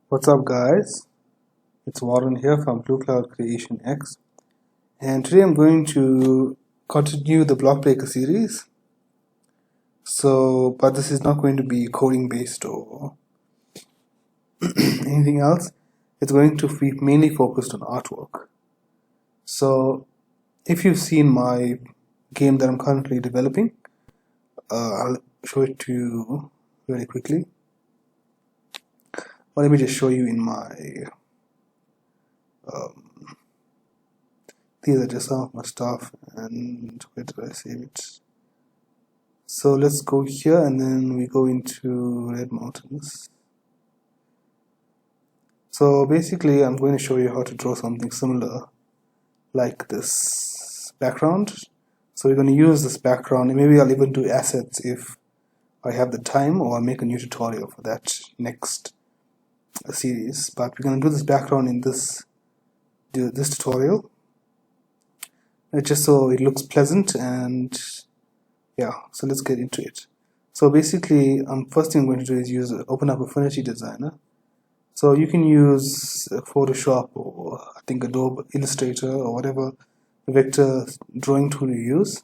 What's up, guys? It's Warren here from Blue Cloud Creation X, and today I'm going to continue the block breaker series. But this is not going to be coding based or anything else. It's going to be mainly focused on artwork. So, if you've seen my game that I'm currently developing, I'll show it to you very quickly. Well, let me just show you in my these are just some of my stuff, and where did I save it? So let's go here and then we go into Red Mountains. So basically I'm going to show you how to draw something similar like this background. So we're going to use this background, and maybe I'll even do assets if I have the time, or I'll make a new tutorial for that next series. But we're going to do this background in this tutorial. It's just so it looks pleasant, and yeah, so let's get into it. So basically, first thing I'm going to do is open up Affinity Designer. So you can use Photoshop or I think Adobe Illustrator or whatever vector drawing tool you use.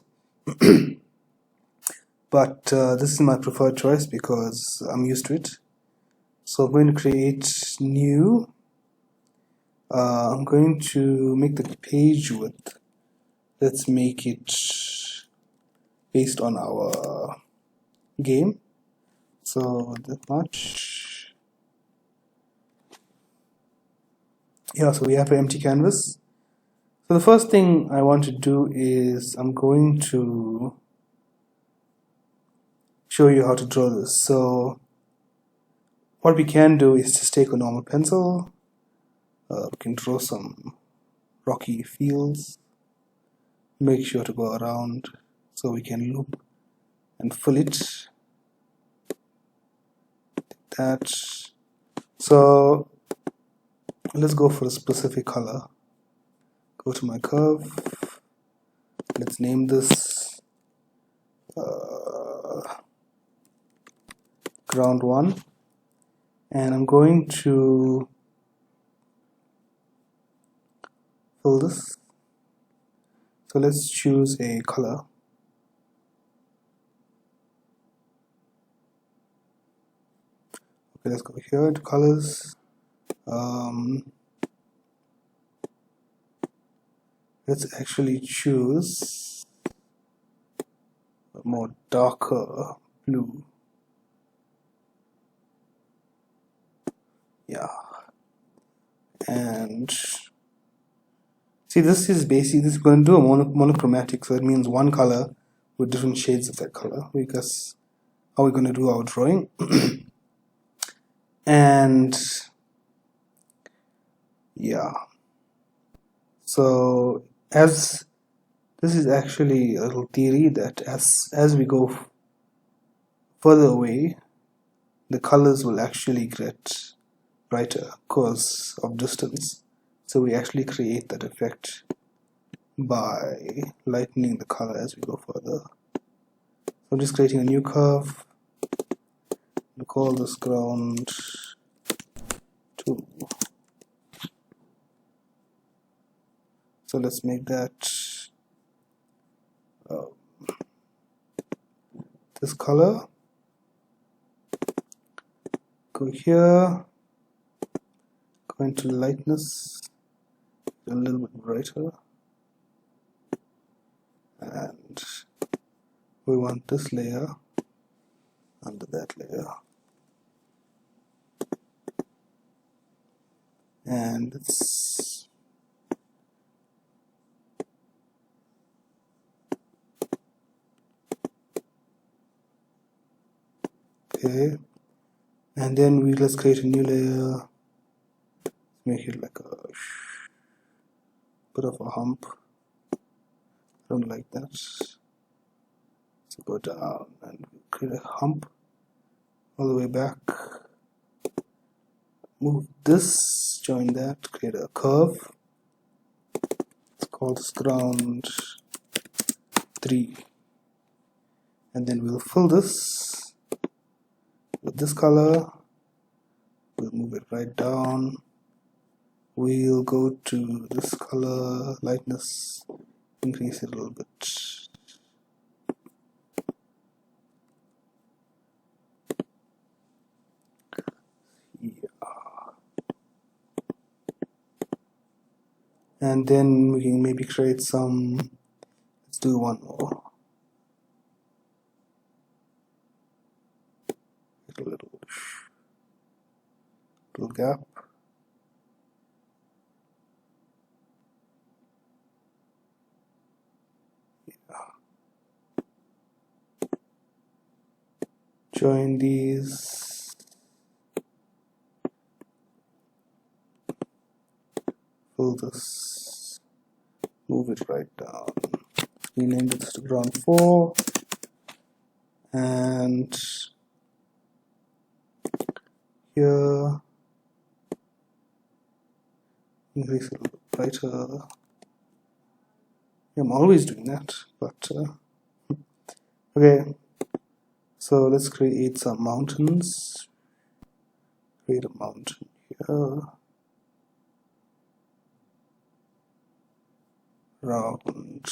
But this is my preferred choice because I'm used to it. So I'm going to create new. I'm going to make the page width. Let's make it based on our game. So that much. Yeah, so we have an empty canvas. So the first thing I want to do is I'm going to show you how to draw this. So what we can do is just take a normal pencil. We can draw some rocky fields. Make sure to go around so we can loop and fill it. Like that. So let's go for a specific color. Go to my curve. Let's name this ground 1, and I'm going to fill this. So let's choose a color. Okay, let's go here to colors. Let's actually choose a more darker blue. Yeah. And see, this is basically, this is going to do a monochromatic, so it means one color with different shades of that color, because how we're going to do our drawing. And yeah, so as this is actually a little theory that as we go further away, the colors will actually get brighter because of distance. So we actually create that effect by lightening the color as we go further. So I'm just creating a new curve. We'll call this ground 2. So let's make that this color. Go here, go into lightness, a little bit brighter, and we want this layer under that layer, and it's okay. And then let's create a new layer, make it like a bit of a hump. I don't like that. So go down and create a hump all the way back. Move this, join that, create a curve. It's called this ground 3. And then we'll fill this with this color, we'll move it right down. We'll go to this color, lightness, increase it a little bit. And then we can maybe create some, let's do one more. A little gap. Join these. Fill this. Move it right down. Rename this to ground 4. And here, increase it a little brighter. I'm always doing that, but okay. So let's create some mountains. Create a mountain here. Round.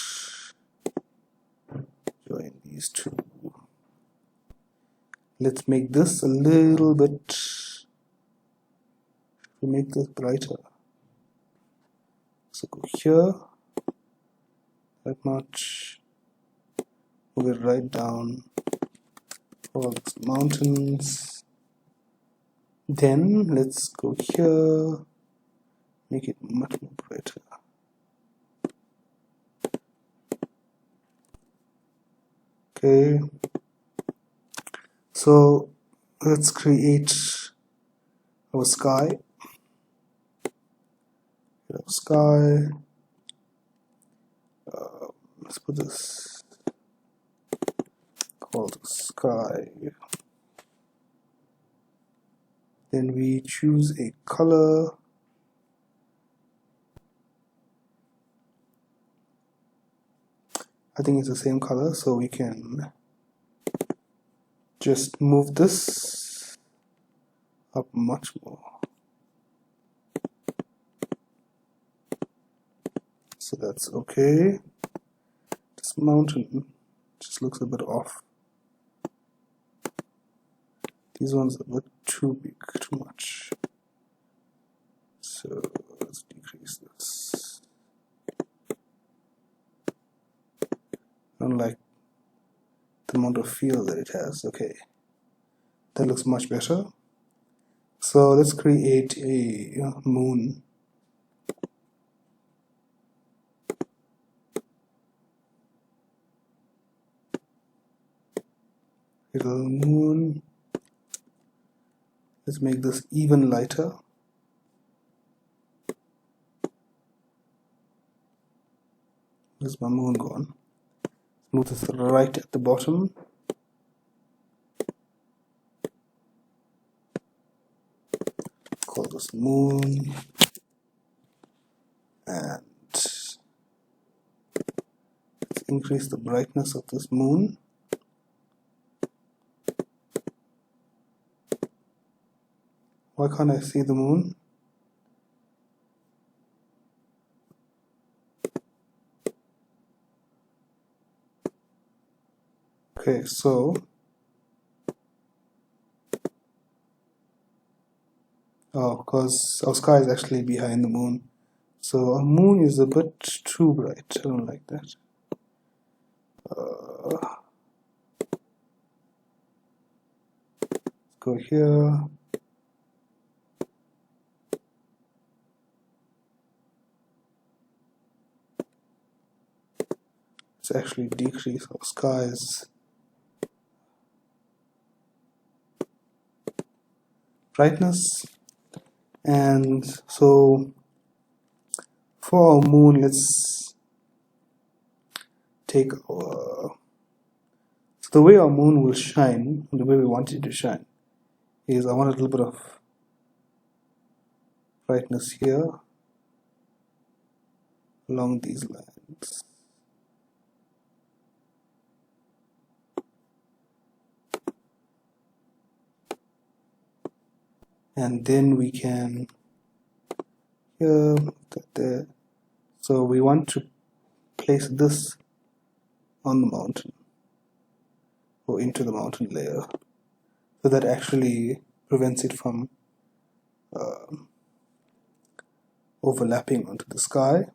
Join these two. Let's make this a little bit, to make this brighter. So go here, that much, move it right down, all these mountains. Then let's go here, make it much more brighter. Okay, so let's create our sky. Let's put this, call the sky. Then we choose a color. I think it's the same color, so we can just move this up much more. So that's okay. This mountain just looks a bit off. These ones are a bit too big, too much. So let's decrease this. I don't like the amount of feel that it has. Okay, that looks much better. So let's create a moon. Little moon. Let's make this even lighter. Where's my moon gone? Move this right at the bottom. Call this moon. And let's increase the brightness of this moon. Why can't I see the moon? Okay, so because our sky is actually behind the moon, so our moon is a bit too bright. I don't like that. Let's go here. Let's actually decrease our sky's brightness. And so for our moon, let's take our, so the way our moon will shine, the way we want it to shine, is I want a little bit of brightness here along these lines. and then we can here, there. So we want to place this on the mountain or into the mountain layer, so that actually prevents it from overlapping onto the sky.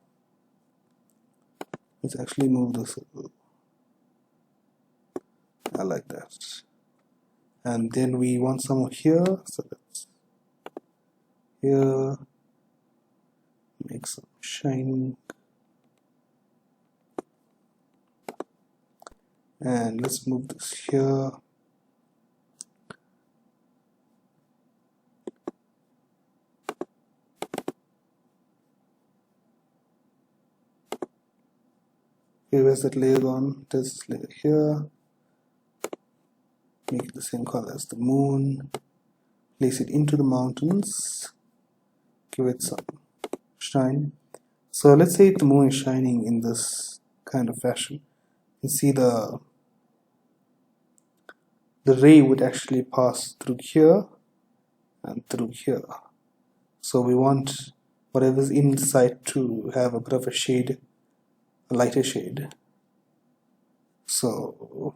Let's actually move this. I like that. And then we want some more here, so that's here, make some shining, and let's move this here. Okay, where's that layer gone? This layer here. Make it the same color as the moon. Place it into the mountains. Give it some shine. So let's say the moon is shining in this kind of fashion. You see the ray would actually pass through here and through here. So we want whatever's inside to have a bit of a shade, a lighter shade. So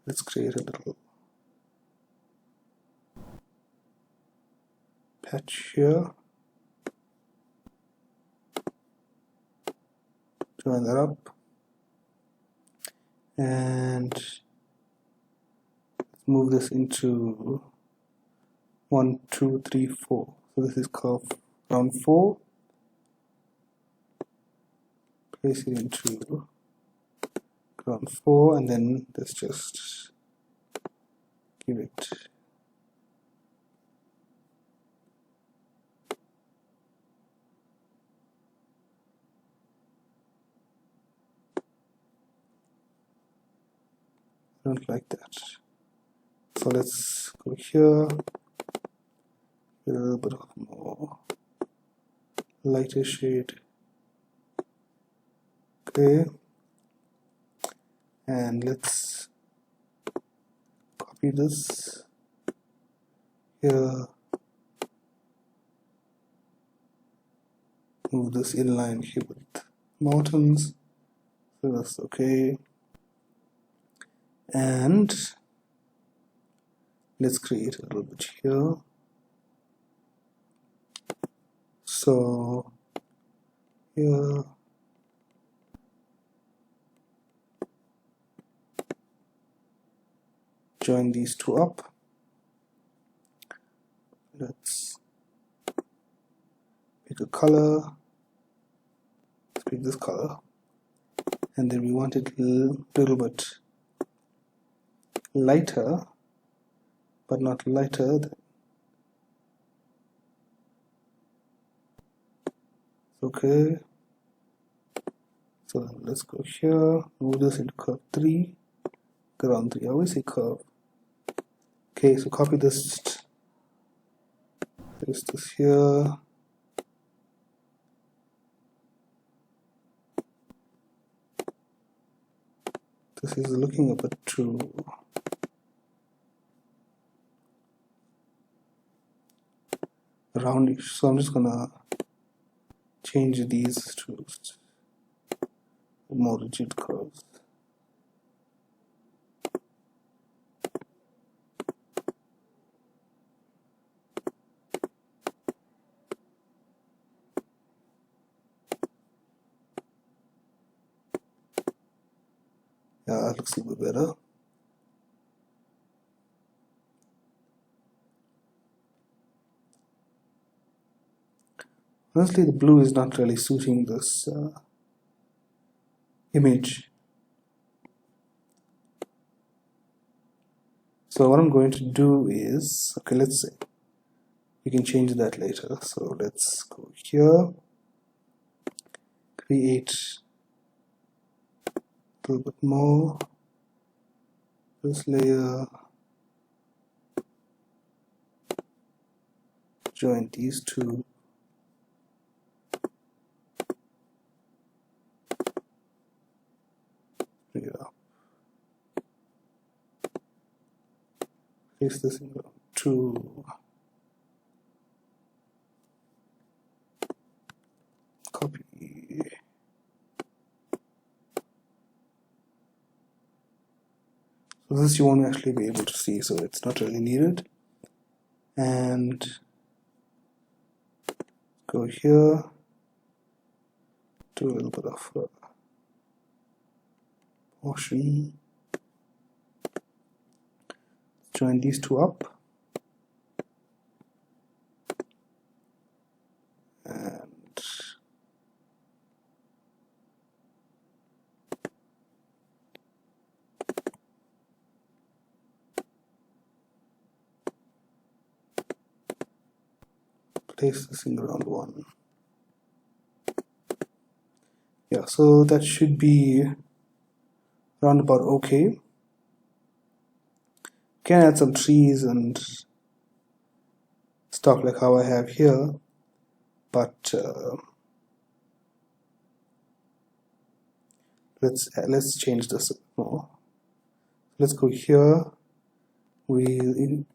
let's create a little patch here. Join that up. And move this into 1, 2, 3, 4. So this is curve round 4. Place it into ground 4, and then let's just give it I don't like that. So let's go here, get a little bit of more lighter shade. Okay, and let's copy this here, move this inline here with mountains, so that's okay. And let's create a little bit here. So here, join these two up. Let's pick a color. Let's pick this color, and then we want it a little bit lighter, but not lighter than. Okay, so let's go here, move this into curve 3, ground 3. I always say curve. Okay, so copy this, paste this here. This is looking a bit too roundish, so I'm just gonna change these to more rigid curves. Yeah, that looks a little bit better. Honestly, the blue is not really suiting this image. So what I'm going to do is, okay, let's see. We can change that later. So let's go here, create a little bit more. This layer, join these two. Bring it up. Paste this in to copy. So this you won't actually be able to see, so it's not really needed. And go here, do a little bit of motion, join these two up, and place this in round 1. Yeah, so that should be round about okay. Can add some trees and stuff like how I have here, but let's change this a bit more. Let's go here. Let's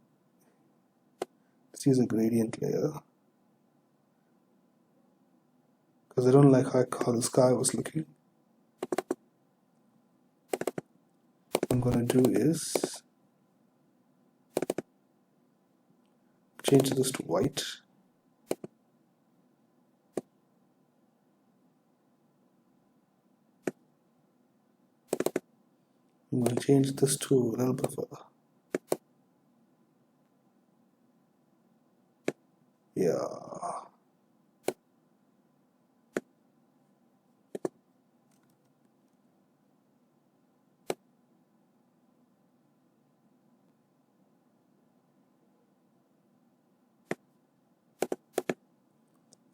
use a gradient layer because I don't like how the sky was looking. What I'm going to do is change this to white. I'm going to change this to a little bit of a, yeah.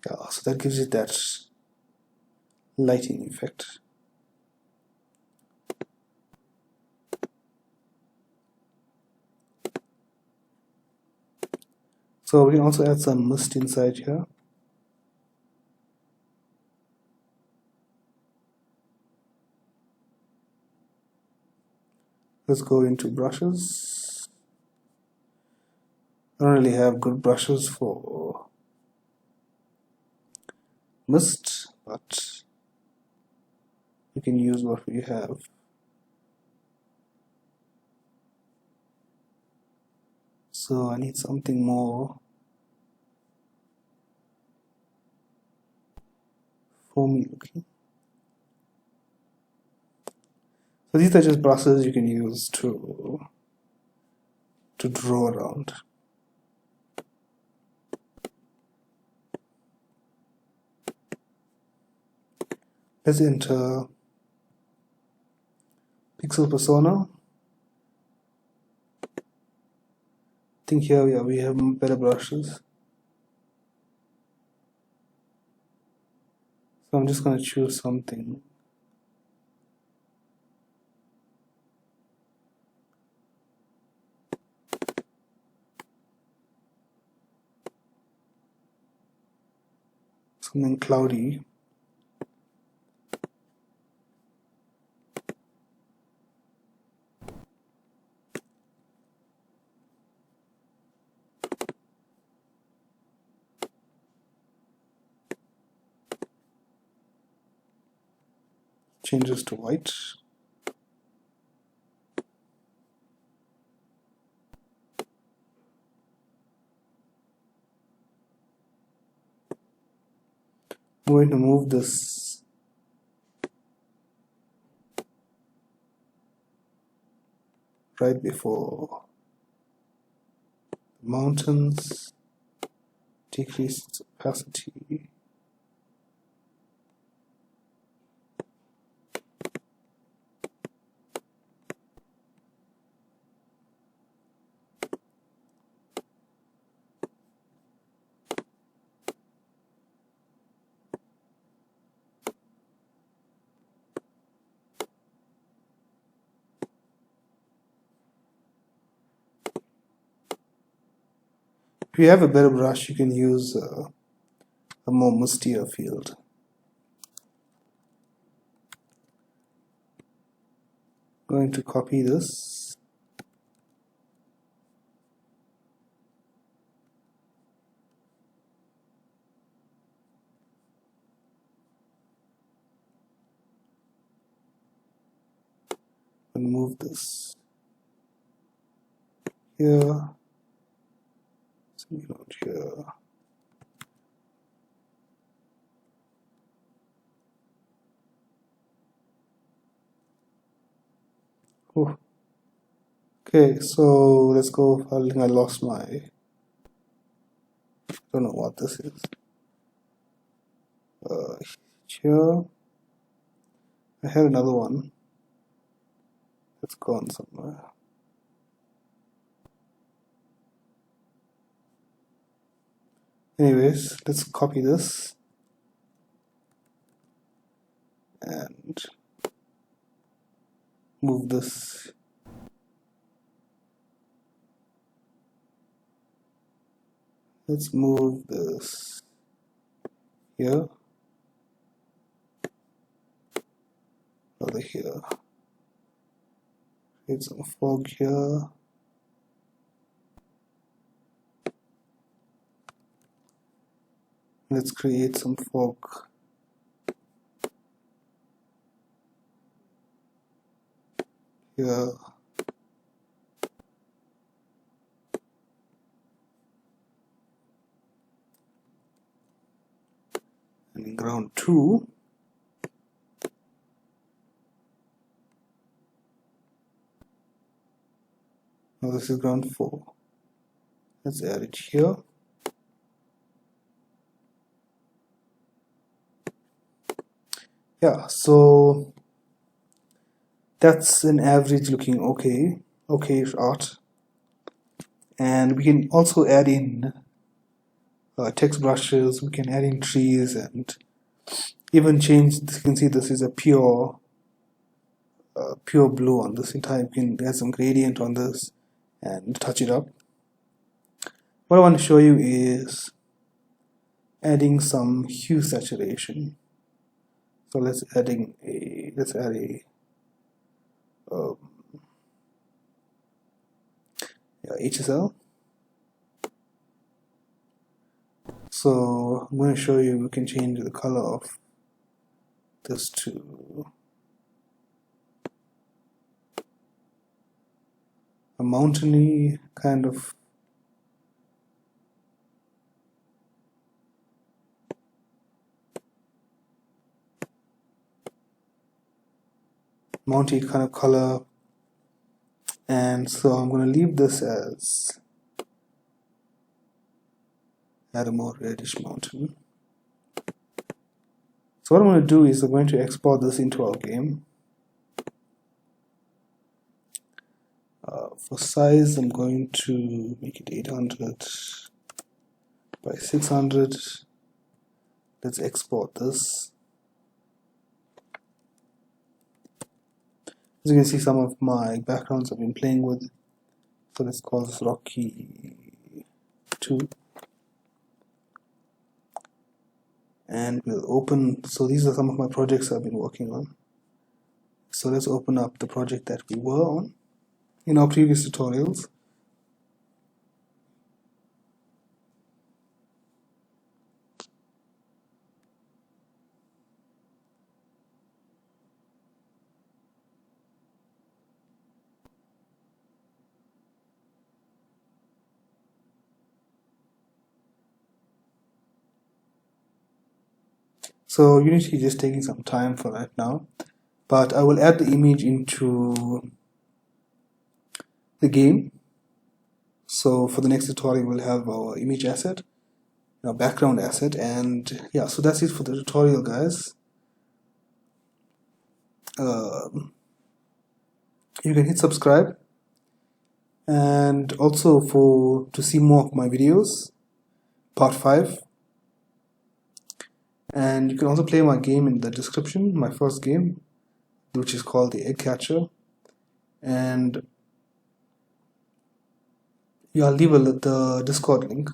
Yeah, so that gives it that lighting effect. So we can also add some mist inside here. Let's go into brushes. I don't really have good brushes for mist, but you can use what we have. So I need something more foamy looking. So these are just brushes you can use to draw around. Let's enter pixel persona. I think here, yeah, we have better brushes. So I'm just going to choose something. Something cloudy. Change this to white. I'm going to move this right before the mountains, decrease its opacity. If you have a better brush, you can use a more mustier field. Going to copy this can move this here, here. Oh. Okay, so let's go. I think I lost my. Don't know what this is. Here, I had another one. It's gone somewhere. Anyways, let's copy this and move this. Let's move this here, over here. Create some fog here. Let's create some fog here. And in ground 2, now this is ground 4. Let's add it here. Yeah, so that's an average looking okay art. And we can also add in text brushes, we can add in trees, and even change. You can see this is a pure blue on this entire. You can add some gradient on this and touch it up. What I want to show you is adding some hue saturation. So let's add a HSL. So I'm going to show you we can change the color of this to a mountainy kind of color, and so I'm going to leave this as add a more reddish mountain. So what I'm going to do is I'm going to export this into our game. For size, I'm going to make it 800 by 600. Let's export this. As you can see, some of my backgrounds I've been playing with. So let's call this Rocky 2. And we'll open, so these are some of my projects I've been working on. So let's open up the project that we were on in our previous tutorials. So Unity is just taking some time for that now, but I will add the image into the game. So for the next tutorial, we'll have our image asset, our background asset, and yeah, so that's it for the tutorial, guys. You can hit subscribe, and also to see more of my videos, part 5. And you can also play my game in the description, my first game, which is called the Egg Catcher. And I'll leave the Discord link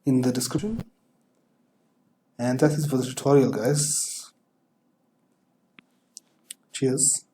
in the description. And that is for the tutorial, guys. Cheers.